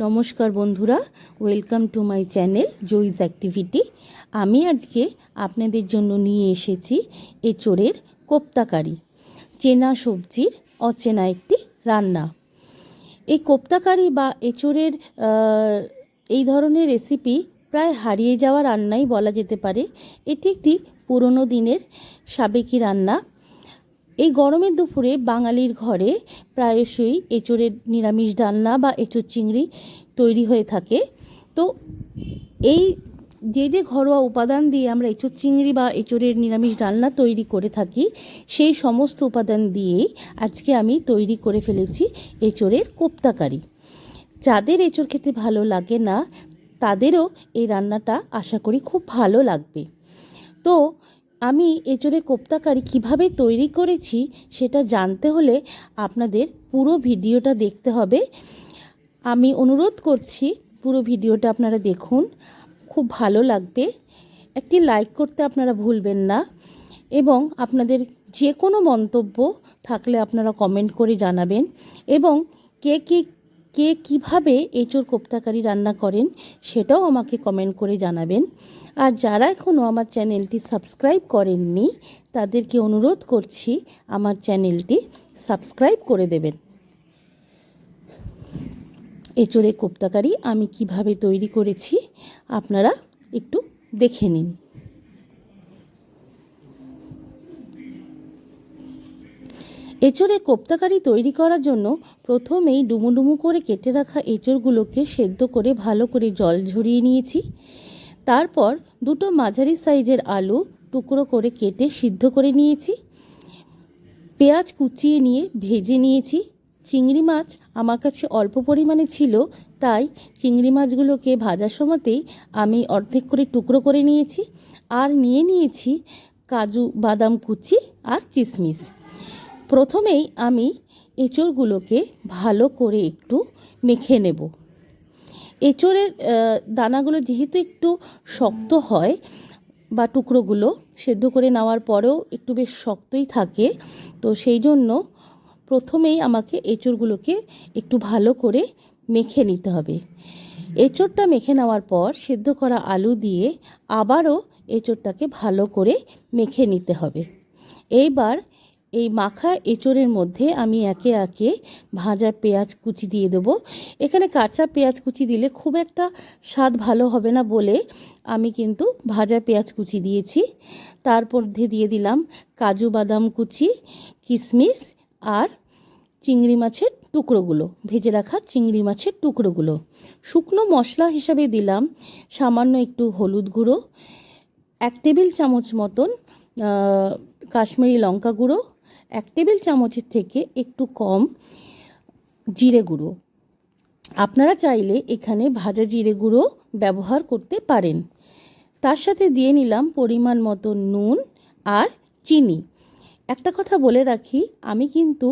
নমস্কার বন্ধুরা, welcome to my channel Joyis activity. আমি আজকে আপনাদের জন্য নিয়ে এসেছি এঁচোড়ের কোপ্তা কারি, চেনা সবজির অচেনা একটি রান্না। এই কোপ্তা কারি বা এঁচোড়ের এই ধরনের রেসিপি প্রায় হারিয়ে যাওয়া রান্নাই বলা যেতে পারে। এটি একটি পুরনো দিনের সাবেকি রান্না। এই গরমের দুপুরে বাঙালির ঘরে প্রায়শই এঁচোড়ের নিরামিষ ডালনা বা এঁচোড় চিংড়ি তৈরি হয়ে থাকে। তো এই যে ঘরোয়া উপাদান দিয়ে আমরা এঁচোড় চিংড়ি বা এঁচোড়ের নিরামিষ ডালনা তৈরি করে থাকি, সেই সমস্ত উপাদান দিয়েই আজকে আমি তৈরি করে ফেলেছি এঁচোড়ের কোপ্তা কারি। যাদের এঁচোড় খেতে ভালো লাগে না, তাদেরও এই রান্নাটা আশা করি খুব ভালো লাগবে। তো আমি এঁচোড়ের কোপ্তা কারি কীভাবে তৈরি করেছি সেটা জানতে হলে আপনাদের পুরো ভিডিওটা দেখতে হবে। আমি অনুরোধ করছি পুরো ভিডিওটা আপনারা দেখুন, খুব ভালো লাগবে। একটি লাইক করতে আপনারা ভুলবেন না, এবং আপনাদের যে কোনো মন্তব্য থাকলে আপনারা কমেন্ট করে জানাবেন, এবং কে কীভাবে এঁচোড় কোপ্তা কারি রান্না করেন সেটাও আমাকে কমেন্ট করে জানাবেন। আর যারা এখনও আমার চ্যানেলটি সাবস্ক্রাইব করেননি, তাদেরকে অনুরোধ করছি আমার চ্যানেলটি সাবস্ক্রাইব করে দেবেন। এঁচোড়ের কোপ্তা কারি আমি কিভাবে তৈরি করেছি আপনারা একটু দেখে নিন। এঁচোড়ের কোপ্তা কারি তৈরি করার জন্য প্রথমেই ডুমো ডুমো করে কেটে রাখা এঁচোড়গুলোকে সেদ্ধ করে ভালো করে জল ঝরিয়ে নিয়েছি। তারপর দুটো মাঝারি সাইজের আলু টুকরো করে কেটে সিদ্ধ করে নিয়েছি। পেঁয়াজ কুচিয়ে নিয়ে ভেজে নিয়েছি। চিংড়ি মাছ আমার কাছে অল্প পরিমাণে ছিল, তাই চিংড়ি মাছগুলোকে ভাজার সময়তেই আমি অর্ধেক করে টুকরো করে নিয়েছি। আর নিয়েছি কাজু বাদাম কুচি আর কিশমিশ। প্রথমেই আমি এঁচোড়গুলোকে ভালো করে একটু মেখে নেব। এঁচোড়ের দানাগুলো যেহেতু একটু শক্ত হয়, বা টুকরোগুলো সেদ্ধ করে নেওয়ার পরেও একটু বেশ শক্তই থাকে, তো সেই জন্য প্রথমেই আমাকে এঁচোড়গুলোকে একটু ভালো করে মেখে নিতে হবে। এঁচোড়টা মেখে নেওয়ার পর সেদ্ধ করা আলু দিয়ে আবারও এঁচোড়টাকে ভালো করে মেখে নিতে হবে। এইবার এই মাখা এঁচোড়ের মধ্যে আমি একে একে ভাজা পেঁয়াজ কুচি দিয়ে দেবো। এখানে কাঁচা পেঁয়াজ কুচি দিলে খুব একটা স্বাদ ভালো হবে না বলে আমি কিন্তু ভাজা পেঁয়াজ কুচি দিয়েছি। তার মধ্যে দিয়ে দিলাম কাজু বাদাম কুচি, কিশমিশ আর চিংড়ি মাছের টুকরোগুলো, ভেজে রাখা চিংড়ি মাছের টুকরোগুলো। শুকনো মশলা হিসাবে দিলাম সামান্য একটু হলুদ গুঁড়ো, 1 টেবিল চামচ মতন কাশ্মীরি লঙ্কা গুঁড়ো, 1 টেবিল চামচের থেকে একটু কম জিরে গুঁড়ো। আপনারা চাইলে এখানে ভাজা জিরে গুঁড়ো ব্যবহার করতে পারেন। তার সাথে দিয়ে নিলাম পরিমাণ মতো নুন আর চিনি। একটা কথা বলে রাখি, আমি কিন্তু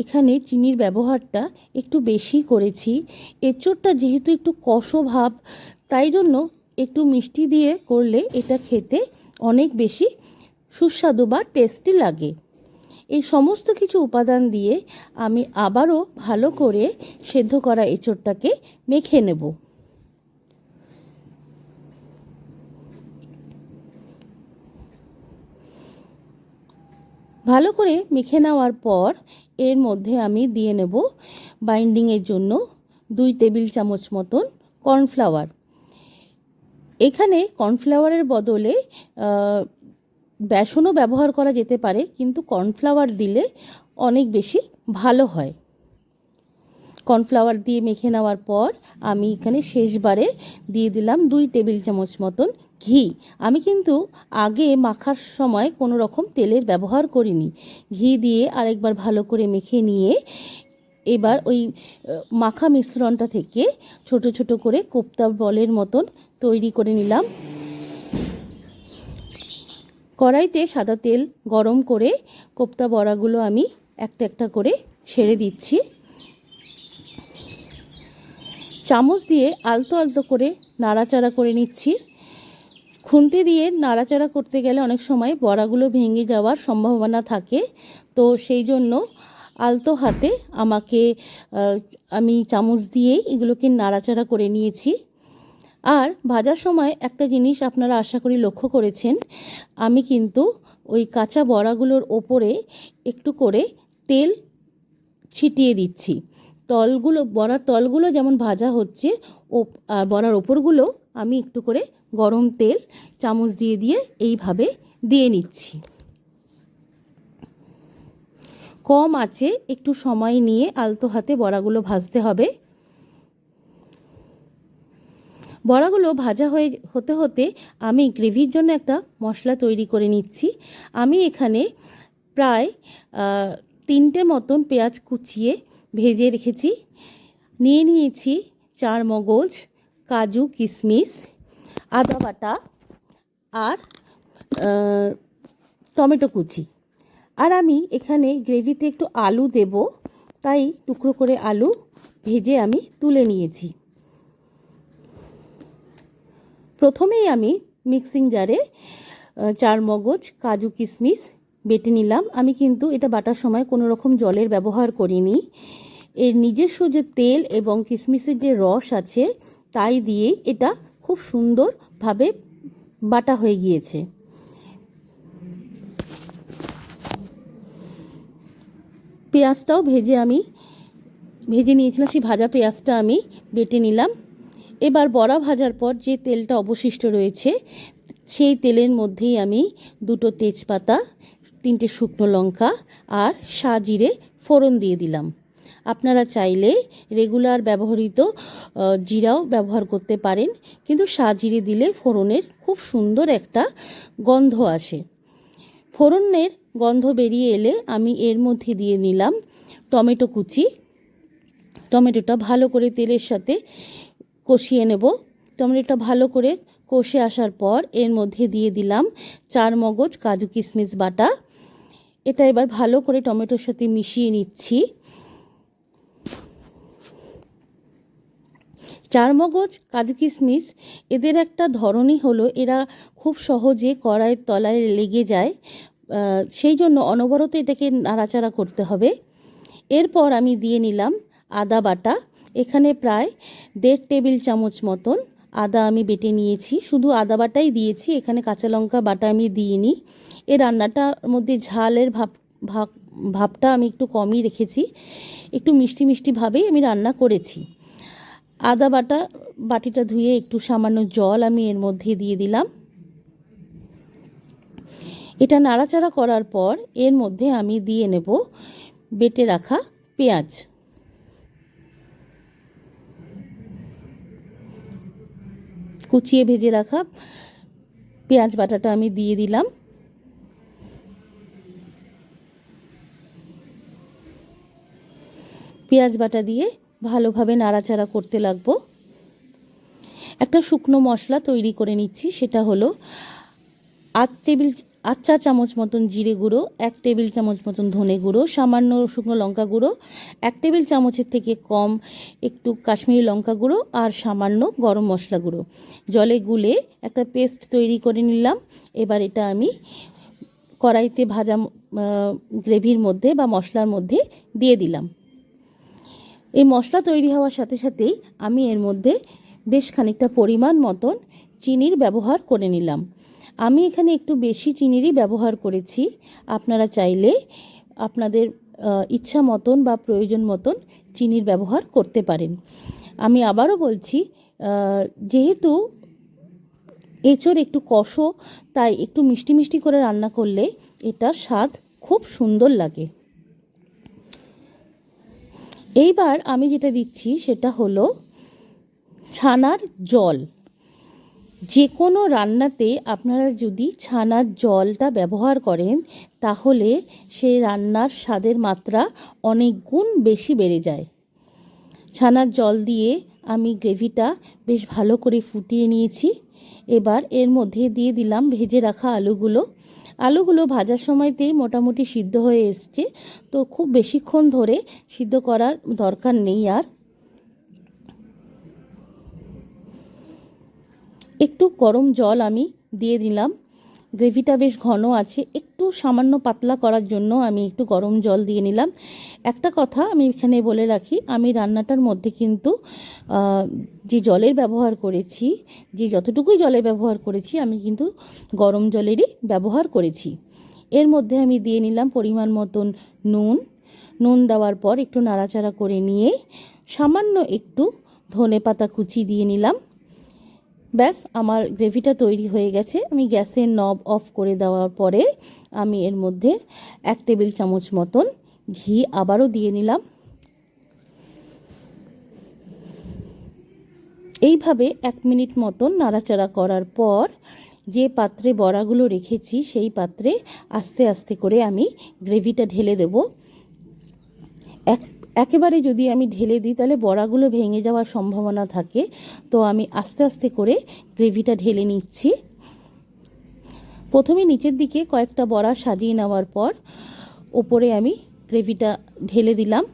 এখানে চিনির ব্যবহারটা একটু বেশি করেছি। এঁচোড়টা যেহেতু একটু কষো ভাব, তাই জন্য একটু মিষ্টি দিয়ে করলে এটা খেতে অনেক বেশি সুস্বাদু বা টেস্টি লাগে। এই সমস্ত কিছু উপাদান দিয়ে আমি আবারও ভালো করে সেদ্ধ করা এঁচোড়টাকে মেখে নেব। ভালো করে মেখে নেওয়ার পর এর মধ্যে আমি দিয়ে নেব বাইন্ডিংয়ের জন্য 2 টেবিল চামচ মতন কর্নফ্লাওয়ার। এখানে কর্নফ্লাওয়ারের বদলে বেসনও ব্যবহার করা যেতে পারে, কিন্তু কর্নফ্লাওয়ার দিলে অনেক বেশি ভালো হয়। কর্নফ্লাওয়ার দিয়ে মেখে নেওয়ার পর আমি এখানে শেষবারে দিয়ে দিলাম 2 টেবিল চামচ মতন ঘি। আমি কিন্তু আগে মাখার সময় কোনো রকম তেলের ব্যবহার করিনি। ঘি দিয়ে আরেকবার ভালো করে মেখে নিয়ে এবার ওই মাখা মিশ্রণটা থেকে ছোট ছোট করে কোপ্তা বলের মতন তৈরি করে নিলাম। কড়াইতে সাদা তেল গরম করে কোপ্তা বড়াগুলো আমি একটা একটা করে ছেড়ে দিচ্ছি। চামচ দিয়ে আলতো আলতো করে নাড়াচাড়া করে নিচ্ছি। খুন্তি দিয়ে নাড়াচাড়া করতে গেলে অনেক সময় বড়াগুলো ভেঙে যাওয়ার সম্ভাবনা থাকে, তো সেই জন্য আলতো হাতে আমাকে আমি চামচ দিয়েই এগুলোকে নাড়াচাড়া করে নিয়েছি। আর ভাজার সময় একটা জিনিস আপনারা আশা করি লক্ষ্য করেছেন, আমি কিন্তু ওই কাঁচা বড়াগুলোর ওপরে একটু করে তেল ছিটিয়ে দিচ্ছি। বড়ার তলগুলো যেমন ভাজা হচ্ছে, বড়ার ওপরগুলো আমি একটু করে গরম তেল চামচ দিয়ে দিয়ে এইভাবে দিয়ে নিচ্ছি। কম আঁচে একটু সময় নিয়ে আলতো হাতে বড়াগুলো ভাজতে হবে। বড়াগুলো ভাজা হতে হতে আমি গ্রেভির জন্য একটা মশলা তৈরি করে নিচ্ছি। আমি এখানে প্রায় 3টে মতন পেঁয়াজ কুচিয়ে ভেজে রেখেছি। নিয়ে নিয়েছি 4 মগজ, কাজু, কিশমিশ, আদা বাটা আর টমেটো কুচি। আর আমি এখানে গ্রেভিতে একটু আলু দেব, তাই টুকরো করে আলু ভেজে আমি তুলে নিয়েছি। প্রথমেই আমি মিক্সিং জারে 4 মগজ, কাজু, কিশমিশ বেটে নিলাম। আমি কিন্তু এটা বাটার সময় কোনো রকম জলের ব্যবহার করিনি। এর নিজস্ব যে তেল এবং কিশমিশের যে রস আছে তাই দিয়ে এটা খুব সুন্দরভাবে বাটা হয়ে গিয়েছে। পেঁয়াজটাও ভেজে নিয়েছিলাম, সেই ভাজা পেঁয়াজটা আমি বেটে নিলাম। এবার বড়া ভাজার পর যে তেলটা অবশিষ্ট রয়েছে সেই তেলের মধ্যেই আমি 2টো তেজপাতা, 3টে শুকনো লঙ্কা আর সাজিরে ফোড়ন দিয়ে দিলাম। আপনারা চাইলে রেগুলার ব্যবহৃত জিরাও ব্যবহার করতে পারেন, কিন্তু সাজিরে দিলে ফোড়নের খুব সুন্দর একটা গন্ধ আসে। ফোড়নের গন্ধ বেরিয়ে এলে আমি এর মধ্যে দিয়ে নিলাম টমেটো কুচি। টমেটোটা ভালো করে তেলের সাথে কষিয়ে নেব। টমেটোটা ভালো করে কষে আসার পর এর মধ্যে দিয়ে দিলাম 4 মগজ, কাজু, কিশমিশ বাটা। এটা এবার ভালো করে টমেটোর সাথে মিশিয়ে নিচ্ছি। 4 মগজ, কাজু, কিশমিশ এদের একটা ধরনই হলো এরা খুব সহজে কড়াইয়ের তলায় লেগে যায়, সেই জন্য অনবরত এটাকে নাড়াচাড়া করতে হবে। এরপর আমি দিয়ে নিলাম আদা বাটা। এখানে প্রায় 1.5 টেবিল চামচ মতন আদা আমি বেটে নিয়েছি। শুধু আদা বাটাই দিয়েছি, এখানে কাঁচা লঙ্কা বাটা আমি দিইনি। এই রান্নাটার মধ্যে ঝালের ভাবটা আমি একটু কমই রেখেছি, একটু মিষ্টি মিষ্টিভাবেই আমি রান্না করেছি। আদা বাটিটা ধুয়ে একটু সামান্য জল আমি এর মধ্যে দিয়ে দিলাম। এটা নাড়াচাড়া করার পর এর মধ্যে আমি দিয়ে নেব বেটে রাখা পেঁয়াজ। কুচিয়ে ভেজে রাখা পেঁয়াজ বাটাটা আমি দিয়ে দিলাম। পেঁয়াজ বাটা দিয়ে ভালোভাবে নাড়াচাড়া করতে লাগবো। একটা শুকনো মশলা তৈরি করে নিচ্ছি, সেটা হলো 8 চা চামচ মতন জিরে গুঁড়ো, 1 টেবিল চামচ মতন ধনে গুঁড়ো, সামান্য শুকনো লঙ্কা গুঁড়ো, 1 টেবিল চামচের থেকে কম একটু কাশ্মীরি লঙ্কা গুঁড়ো আর সামান্য গরম মশলা গুঁড়ো জলে গুলে একটা পেস্ট তৈরি করে নিলাম। এবার এটা আমি কড়াইতে ভাজা গ্রেভির মধ্যে বা মশলার মধ্যে দিয়ে দিলাম। এই মশলা তৈরি হওয়ার সাথে সাথেই আমি এর মধ্যে বেশ খানিকটা পরিমাণ মতন চিনির ব্যবহার করে নিলাম। আমি এখানে একটু বেশি চিনিরই ব্যবহার করেছি। আপনারা চাইলে আপনাদের ইচ্ছা মতন বা প্রয়োজন মতন চিনির ব্যবহার করতে পারেন। আমি আবারও বলছি, যেহেতু এঁচোড় একটু কষো, তাই একটু মিষ্টি মিষ্টি করে রান্না করলে এটার স্বাদ খুব সুন্দর লাগে। এইবার আমি যেটা দিচ্ছি সেটা হলো ছানার জল। যে কোনো রান্নাতে আপনারা যদি ছানার জলটা ব্যবহার করেন তাহলে সেই রান্নার স্বাদের মাত্রা অনেক গুণ বেশি বেড়ে যায়। ছানার জল দিয়ে আমি গ্রেভিটা বেশ ভালো করে ফুটিয়ে নিয়েছি। এবার এর মধ্যে দিয়ে দিলাম ভেজে রাখা আলুগুলো ভাজার সময়তেই মোটামুটি সিদ্ধ হয়ে এসছে, তো খুব বেশিক্ষণ ধরে সিদ্ধ করার দরকার নেই। আর একটু গরম জল আমি দিয়ে দিলাম। গ্রেভিটা বেশ ঘন আছে, একটু সামান্য পাতলা করার জন্য আমি একটু গরম জল দিয়ে নিলাম। একটা কথা আমি এখানে বলে রাখি, আমি রান্নাটার মধ্যে কিন্তু যে জলের ব্যবহার করেছি, যে যতটুকুই জলের ব্যবহার করেছি আমি কিন্তু গরম জলেরই ব্যবহার করেছি। এর মধ্যে আমি দিয়ে নিলাম পরিমাণ মতন নুন দেওয়ার পর একটু নাড়াচাড়া করে নিয়ে সামান্য একটু ধনেপাতা কুচি দিয়ে নিলাম। ব্যাস, আমার গ্রেভিটা তৈরি হয়ে গেছে। আমি গ্যাসের নব অফ করে দেওয়ার পরে আমি এর মধ্যে 1 টেবিল চামচ মতন ঘি আবারও দিয়ে নিলাম। এইভাবে 1 মিনিট মতন নাড়াচাড়া করার পর যে পাত্রে বড়াগুলো রেখেছি সেই পাত্রে আস্তে আস্তে করে আমি গ্রেভিটা ঢেলে দেব। একেবারে যদি আমি ঢেলে দিই তাহলে বড়াগুলো ভেঙে যাওয়ার সম্ভাবনা থাকে, তো আমি আস্তে আস্তে করে গ্রেভিটা ঢেলে নিচ্ছি। প্রথমে নিচের দিকে কয়েকটা বড়া সাজিয়ে নেওয়ার পর ওপরে আমি গ্রেভিটা ঢেলে দিলাম।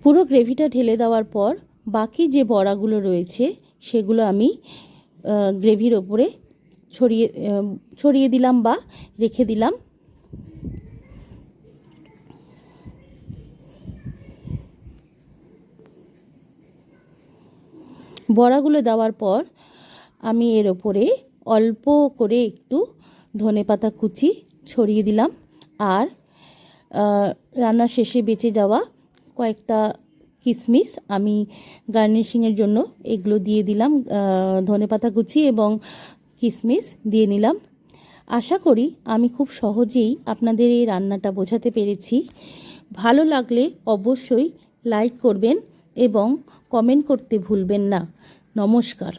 পুরো গ্রেভিটা ঢেলে দেওয়ার পর বাকি যে বড়াগুলো রয়েছে সেগুলো আমি গ্রেভির ওপরে ছড়িয়ে দিলাম বা রেখে দিলাম। বড়াগুলো দেওয়ার পর আমি এর ওপরে অল্প করে একটু ধনেপাতা কুচি ছড়িয়ে দিলাম, আর রান্নার শেষে বেঁচে যাওয়া কয়েকটা কিশমিশ আমি গার্নিশিংয়ের জন্য এগুলো দিয়ে দিলাম। ধনেপাতা কুচি এবং কিশমিশ দিয়ে নিলাম। আশা করি আমি খুব সহজেই আপনাদের এই রান্নাটা বোঝাতে পেরেছি। ভালো লাগলে অবশ্যই লাইক করবেন এবং কমেন্ট করতে ভুলবেন না। নমস্কার।